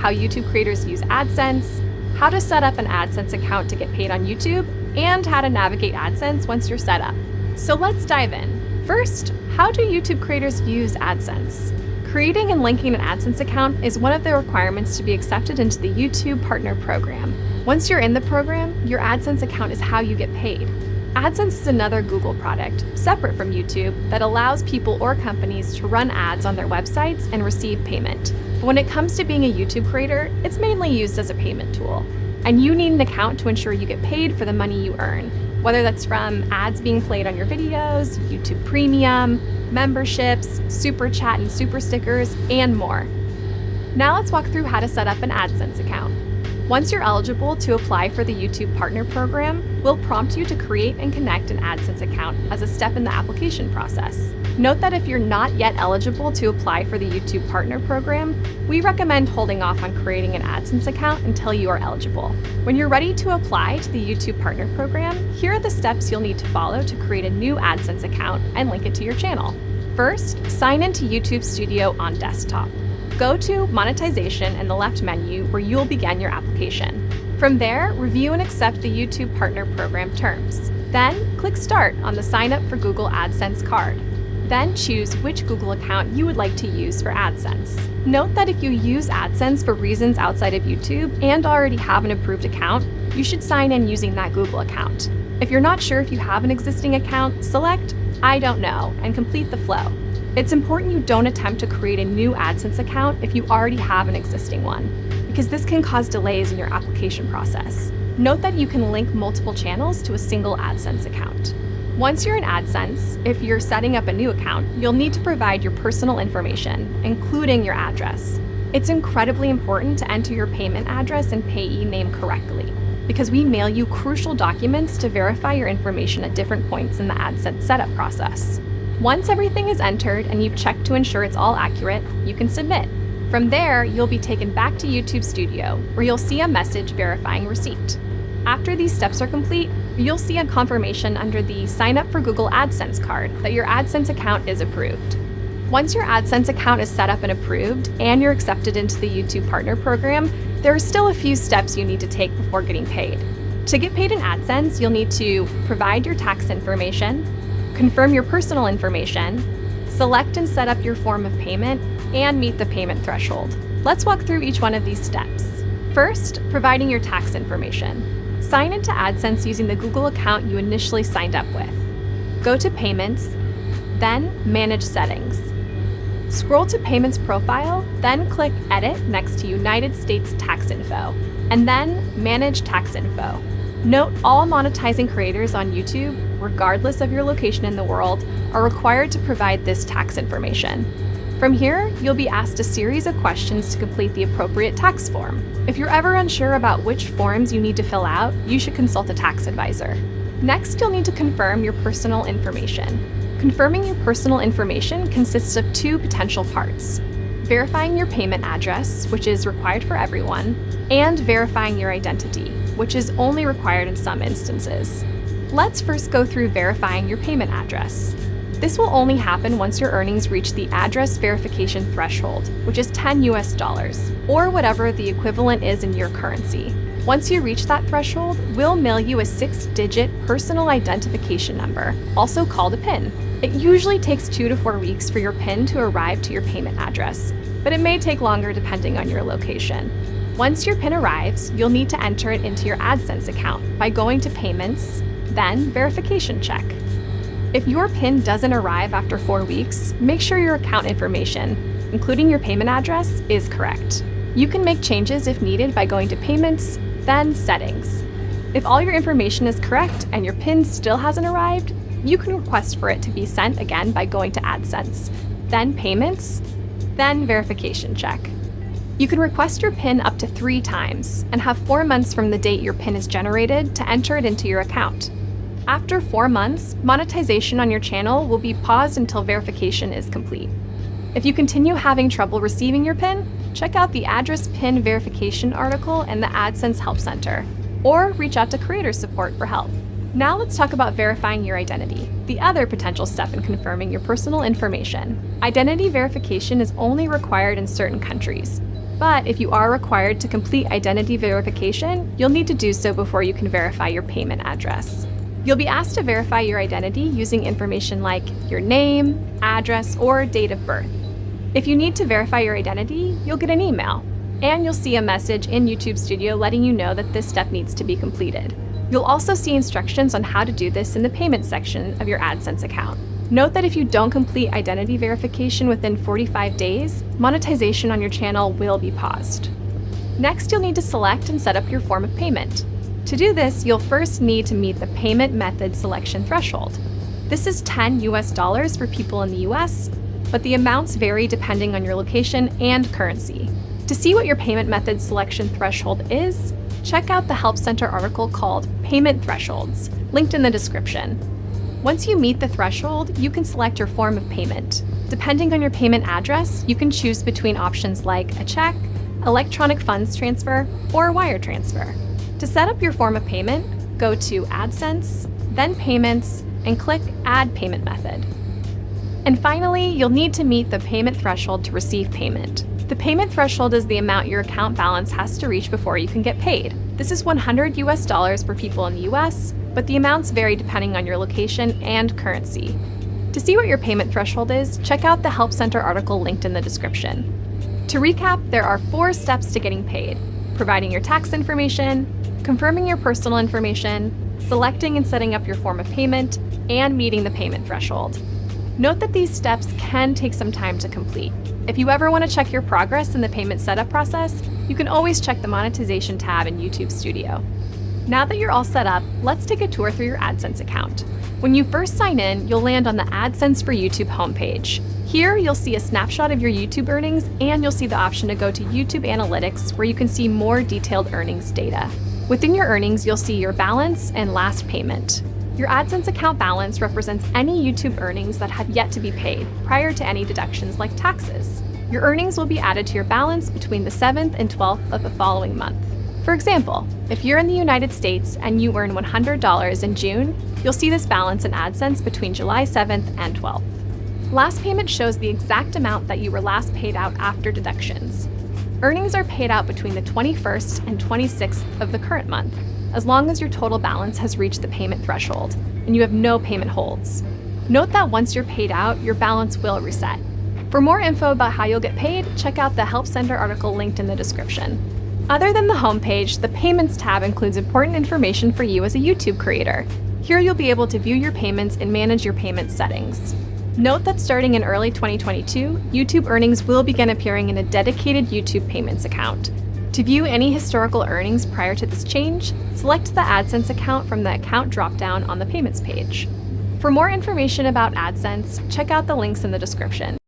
how YouTube creators use AdSense, how to set up an AdSense account to get paid on YouTube, and how to navigate AdSense once you're set up. So let's dive in. First, how do YouTube creators use AdSense? Creating and linking an AdSense account is one of the requirements to be accepted into the YouTube Partner Program. Once you're in the program, your AdSense account is how you get paid. AdSense is another Google product, separate from YouTube, that allows people or companies to run ads on their websites and receive payment. But when it comes to being a YouTube creator, it's mainly used as a payment tool. And you need an account to ensure you get paid for the money you earn, whether that's from ads being played on your videos, YouTube Premium, memberships, Super Chat and Super Stickers, and more. Now let's walk through how to set up an AdSense account. Once you're eligible to apply for the YouTube Partner Program, we'll prompt you to create and connect an AdSense account as a step in the application process. Note that if you're not yet eligible to apply for the YouTube Partner Program, we recommend holding off on creating an AdSense account until you are eligible. When you're ready to apply to the YouTube Partner Program, here are the steps you'll need to follow to create a new AdSense account and link it to your channel. First, sign into YouTube Studio on desktop. Go to Monetization in the left menu where you'll begin your application. From there, review and accept the YouTube Partner Program terms. Then, click Start on the Sign Up for Google AdSense card. Then choose which Google account you would like to use for AdSense. Note that if you use AdSense for reasons outside of YouTube and already have an approved account, you should sign in using that Google account. If you're not sure if you have an existing account, select I don't know and complete the flow. It's important you don't attempt to create a new AdSense account if you already have an existing one, because this can cause delays in your application process. Note that you can link multiple channels to a single AdSense account. Once you're in AdSense, if you're setting up a new account, you'll need to provide your personal information, including your address. It's incredibly important to enter your payment address and payee name correctly, because we mail you crucial documents to verify your information at different points in the AdSense setup process. Once everything is entered and you've checked to ensure it's all accurate, you can submit. From there, you'll be taken back to YouTube Studio, where you'll see a message verifying receipt. After these steps are complete, you'll see a confirmation under the Sign Up for Google AdSense card that your AdSense account is approved. Once your AdSense account is set up and approved, and you're accepted into the YouTube Partner Program, there are still a few steps you need to take before getting paid. To get paid in AdSense, you'll need to provide your tax information, confirm your personal information, select and set up your form of payment, and meet the payment threshold. Let's walk through each one of these steps. First, providing your tax information. Sign into AdSense using the Google account you initially signed up with. Go to Payments, then Manage Settings. Scroll to Payments Profile, then click Edit next to United States Tax Info, and then Manage Tax Info. Note all monetizing creators on YouTube, regardless of your location in the world, are required to provide this tax information. From here, you'll be asked a series of questions to complete the appropriate tax form. If you're ever unsure about which forms you need to fill out, you should consult a tax advisor. Next, you'll need to confirm your personal information. Confirming your personal information consists of two potential parts: verifying your payment address, which is required for everyone, and verifying your identity, which is only required in some instances. Let's first go through verifying your payment address. This will only happen once your earnings reach the address verification threshold, which is $10 or whatever the equivalent is in your currency. Once you reach that threshold, we'll mail you a 6-digit personal identification number, also called a PIN. It usually takes 2 to 4 weeks for your PIN to arrive to your payment address, but it may take longer depending on your location. Once your PIN arrives, you'll need to enter it into your AdSense account by going to Payments, then Verification Check. If your PIN doesn't arrive after 4 weeks, make sure your account information, including your payment address, is correct. You can make changes if needed by going to Payments, then Settings. If all your information is correct and your PIN still hasn't arrived, you can request for it to be sent again by going to AdSense, then Payments, then Verification Check. You can request your PIN up to 3 times and have 4 months from the date your PIN is generated to enter it into your account. After 4 months, monetization on your channel will be paused until verification is complete. If you continue having trouble receiving your PIN, check out the Address PIN Verification article in the AdSense Help Center, or reach out to creator support for help. Now let's talk about verifying your identity, the other potential step in confirming your personal information. Identity verification is only required in certain countries. But if you are required to complete identity verification, you'll need to do so before you can verify your payment address. You'll be asked to verify your identity using information like your name, address, or date of birth. If you need to verify your identity, you'll get an email, and you'll see a message in YouTube Studio letting you know that this step needs to be completed. You'll also see instructions on how to do this in the payment section of your AdSense account. Note that if you don't complete identity verification within 45 days, monetization on your channel will be paused. Next, you'll need to select and set up your form of payment. To do this, you'll first need to meet the payment method selection threshold. This is $10 for people in the US, but the amounts vary depending on your location and currency. To see what your payment method selection threshold is, check out the Help Center article called Payment Thresholds, linked in the description. Once you meet the threshold, you can select your form of payment. Depending on your payment address, you can choose between options like a check, electronic funds transfer, or wire transfer. To set up your form of payment, go to AdSense, then Payments, and click Add Payment Method. And finally, you'll need to meet the payment threshold to receive payment. The payment threshold is the amount your account balance has to reach before you can get paid. This is $100 for people in the US, but the amounts vary depending on your location and currency. To see what your payment threshold is, check out the Help Center article linked in the description. To recap, there are 4 steps to getting paid: providing your tax information, confirming your personal information, selecting and setting up your form of payment, and meeting the payment threshold. Note that these steps can take some time to complete. If you ever want to check your progress in the payment setup process, you can always check the monetization tab in YouTube Studio. Now that you're all set up, let's take a tour through your AdSense account. When you first sign in, you'll land on the AdSense for YouTube homepage. Here, you'll see a snapshot of your YouTube earnings, and you'll see the option to go to YouTube Analytics, where you can see more detailed earnings data. Within your earnings, you'll see your balance and last payment. Your AdSense account balance represents any YouTube earnings that have yet to be paid prior to any deductions like taxes. Your earnings will be added to your balance between the 7th and 12th of the following month. For example, if you're in the United States and you earn $100 in June, you'll see this balance in AdSense between July 7th and 12th. Last payment shows the exact amount that you were last paid out after deductions. Earnings are paid out between the 21st and 26th of the current month, as long as your total balance has reached the payment threshold and you have no payment holds. Note that once you're paid out, your balance will reset. For more info about how you'll get paid, check out the Help Center article linked in the description. Other than the homepage, the Payments tab includes important information for you as a YouTube creator. Here you'll be able to view your payments and manage your payment settings. Note that starting in early 2022, YouTube earnings will begin appearing in a dedicated YouTube Payments account. To view any historical earnings prior to this change, select the AdSense account from the Account dropdown on the Payments page. For more information about AdSense, check out the links in the description.